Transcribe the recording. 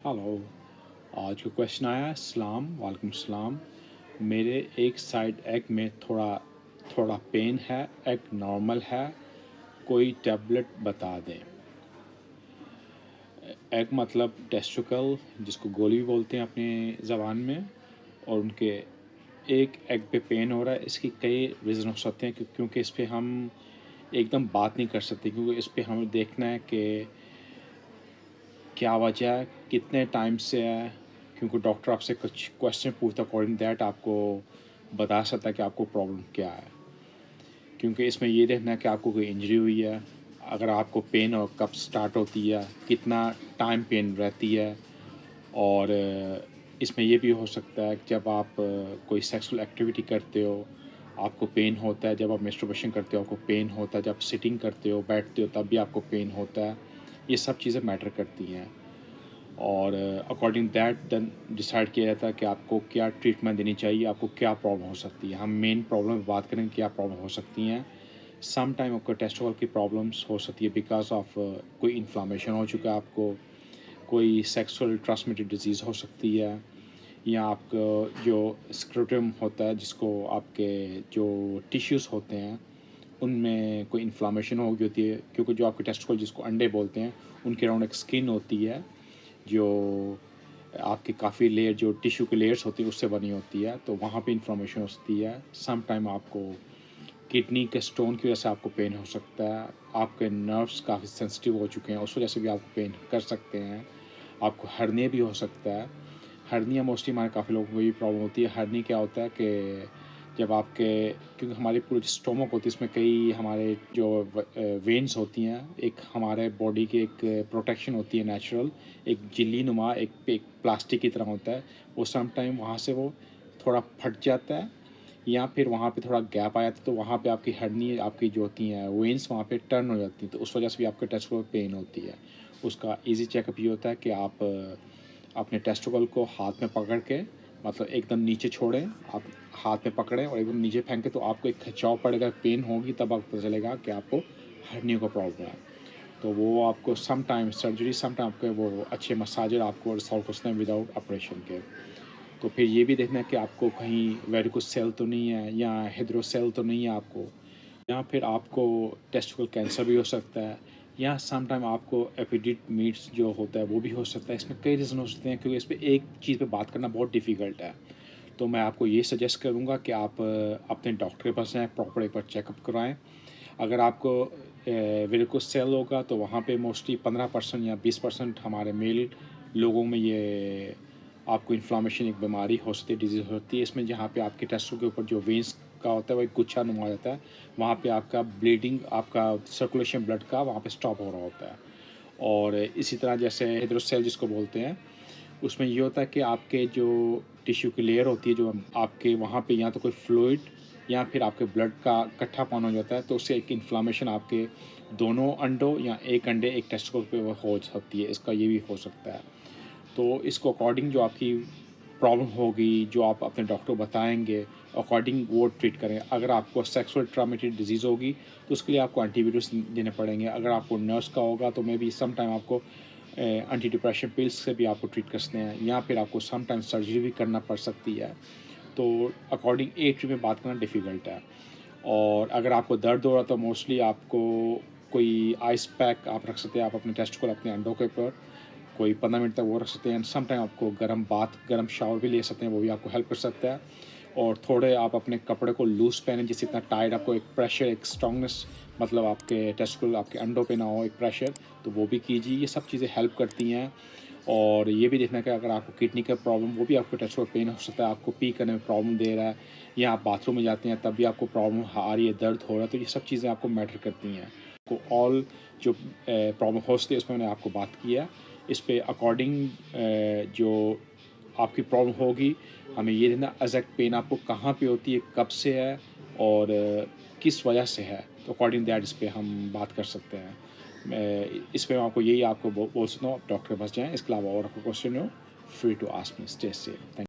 Hello. आज का question आया है सलाम वालेकुम सलाम। मेरे एक साइड एग में थोड़ा थोड़ा पेन है, एग नॉर्मल है, कोई टैबलेट बता दें। एग मतलब टेस्टिकल, जिसको गोली भी बोलते हैं अपने ज़बान में। और उनके एक एग पे पेन हो रहा है, इसकी कई रीज़न हो सकते हैं क्योंकि इस पे हम एकदम बात नहीं कर सकते, क्योंकि इस पे हमें देखना है कि क्या वजह है, कितने टाइम से है। क्योंकि डॉक्टर आपसे कुछ क्वेश्चन पूछता, अकॉर्डिंग दैट आपको बता सकता है कि आपको प्रॉब्लम क्या है। क्योंकि इसमें ये देखना है कि आपको कोई इंजरी हुई है, अगर आपको पेन और कब स्टार्ट होती है, कितना टाइम पेन रहती है। और इसमें ये भी हो सकता है कि जब आप कोई सेक्सुअल एक्टिविटी करते हो आपको पेन होता है, जब आप मेस्टरबेशन करते हो आपको पेन होता है, जब सिटिंग करते हो बैठते हो तब भी आपको पेन होता है। ये सब चीज़ें मैटर करती हैं। और अकॉर्डिंग दैट देन डिसाइड किया जाता है कि आपको क्या ट्रीटमेंट देनी चाहिए, आपको क्या प्रॉब्लम हो सकती है। हम मेन प्रॉब्लम की बात करें, क्या प्रॉब्लम हो सकती हैं। सम टाइम आपको टेस्टिकल की प्रॉब्लम्स हो सकती है बिकॉज ऑफ कोई इन्फ्लामेशन हो चुका है, आपको कोई सेक्सुअल ट्रांसमिटेड डिजीज़ हो सकती है, या आपका जो स्क्रोटम होता है, जिसको आपके जो टिश्यूज़ होते हैं उनमें कोई इन्फ्लामेशन हो गई होती है। क्योंकि जो आपके टेस्टिकल जिसको अंडे बोलते हैं, उनके अराउंड एक स्किन होती है जो आपके काफ़ी लेयर, जो टिश्यू की लेयर्स होती है उससे बनी होती है, तो वहाँ पे इन्फ्लामेशन होती है। सम टाइम आपको किडनी के स्टोन की वजह से आपको पेन हो सकता है, आपके नर्व्स काफ़ी सेंसिटिव हो चुके हैं उस वजह से भी आपको पेन कर सकते हैं। आपको हर्निया भी हो सकता है। हर्निया मोस्टली हमारे काफ़ी लोगों को ये प्रॉब्लम होती है। हर्निया क्या होता है कि जब आपके, क्योंकि हमारी पूरी स्टोमक होती है, इसमें कई हमारे जो वेन्स होती हैं, एक हमारे बॉडी की एक प्रोटेक्शन होती है नेचुरल, एक झिल्ली नुमा एक प्लास्टिक की तरह होता है। वो सम टाइम वहाँ से वो थोड़ा फट जाता है, या फिर वहाँ पे थोड़ा गैप आ जाता है, तो वहाँ पे आपकी हड्डी, आपकी जो होती हैं वेन्स वहाँ पे टर्न हो जाती हैं, तो उस वजह से भी आपके टेस्टिकल में पेन होती है। उसका इजी चेकअप ये होता है कि आप अपने टेस्टिकल को हाथ में पकड़ के, मतलब एकदम नीचे छोड़ें, आप हाथ में पकड़ें और एकदम नीचे फेंकें, तो आपको एक खिंचाव पड़ेगा, पेन होगी, तब आपको पता चलेगा कि आपको हड्डियों का प्रॉब्लम है। तो वो आपको some time surgery, some time आपके वो अच्छे मसाजर आपको रिसॉल्व कर सकते हैं विदाउट ऑपरेशन के। तो फिर ये भी देखना है कि आपको कहीं वेरिकोस सेल तो नहीं है, या हाइड्रोसेल तो नहीं है आपको, या फिर आपको टेस्टिकल कैंसर भी हो सकता है, या सम टाइम आपको एपिडिडमिट्स जो होता है वो भी हो सकता है। इसमें कई रीज़न हो सकते हैं, क्योंकि इस पे एक चीज़ पे बात करना बहुत डिफ़िकल्ट है। तो मैं आपको ये सजेस्ट करूँगा कि आप अपने डॉक्टर के पास जाएँ, प्रॉपर एक बार चेकअप करवाएँ। अगर आपको वेरिकोस सेल होगा तो वहाँ पे मोस्टली 15% या 20% हमारे मेल लोगों में ये आपको इन्फ्लामेशन एक बीमारी हो सकती है, डिजीज़ हो सकती है। इसमें जहाँ पे आपके टेस्टों के ऊपर जो वेन्स का होता है वो एक गुच्छा नुमा हो जाता है, वहाँ पे आपका ब्लीडिंग, आपका सर्कुलेशन ब्लड का वहाँ पे स्टॉप हो रहा होता है। और इसी तरह जैसे हाइड्रोसेल जिसको बोलते हैं, उसमें ये होता है कि आपके जो टिश्यू की लेयर होती है, जो आपके वहाँ पे या तो कोई फ्लूइड या फिर आपके ब्लड का इकट्ठापन हो जाता है, तो उससे एक इन्फ्लामेशन आपके दोनों अंडों या एक अंडे एक टेस्टिकल पे वो हो सकती है। इसका ये भी हो सकता है। तो इसको अकॉर्डिंग जो आपकी प्रॉब्लम होगी, जो आप अपने डॉक्टर को बताएँगे, अकॉर्डिंग वो ट्रीट करें। अगर आपको सेक्सुअल ट्रांसमिटेड डिज़ीज़ होगी तो उसके लिए आपको एंटीबायोटिक्स देने पड़ेंगे। अगर आपको नर्व्स का होगा तो मे बी सम टाइम आपको एंटी डिप्रेशन पिल्स से भी आपको ट्रीट कर सकते हैं, या फिर आपको सम टाइम सर्जरी भी करना पड़ सकती है। तो अकॉर्डिंग एज में बात करना डिफ़िकल्ट है। और अगर आपको दर्द हो रहा है तो मोस्टली आपको कोई आइस पैक आप रख सकते हैं, आप अपने टेस्टिकल, अपने अंडों के ऊपर कोई 15 मिनट तक वो रख सकते हैं। एंड सम टाइम आपको गर्म बाथ, गर्म शावर भी ले सकते हैं, वो भी आपको हेल्प कर सकता है। और थोड़े आप अपने कपड़े को लूज़ पहनें, जिससे इतना टाइट आपको एक प्रेशर, एक स्ट्रॉन्गनेस, मतलब आपके टेस्टिकल, आपके अंडों पे ना हो एक प्रेशर, तो वो भी कीजिए। ये सब चीज़ें हेल्प करती हैं। और ये भी देखना कि अगर आपको किडनी का प्रॉब्लम, वो भी आपको टेस्टिकल पेन हो सकता है, आपको पी करने में प्रॉब्लम दे रहा है, या आप बाथरूम में जाते हैं तब भी आपको प्रॉब्लम आ रही है, दर्द हो रहा है, तो ये सब चीज़ें आपको मैटर करती हैं। को ऑल जो प्रॉब्लम हो सकती है उसमें मैंने आपको बात की है। इस पे अकॉर्डिंग जो आपकी प्रॉब्लम होगी, हमें ये देखना एग्जैक्ट पेन आपको कहाँ पे होती है, कब से है, और किस वजह से है, तो अकॉर्डिंग दैट इस पे हम बात कर सकते हैं। मैं इस पे आपको यही आपको बोल सकता हूँ, आप डॉक्टर के पास जाएँ। इसके अलावा और आपको क्वेश्चन हो, free to ask me. Stay safe. Thank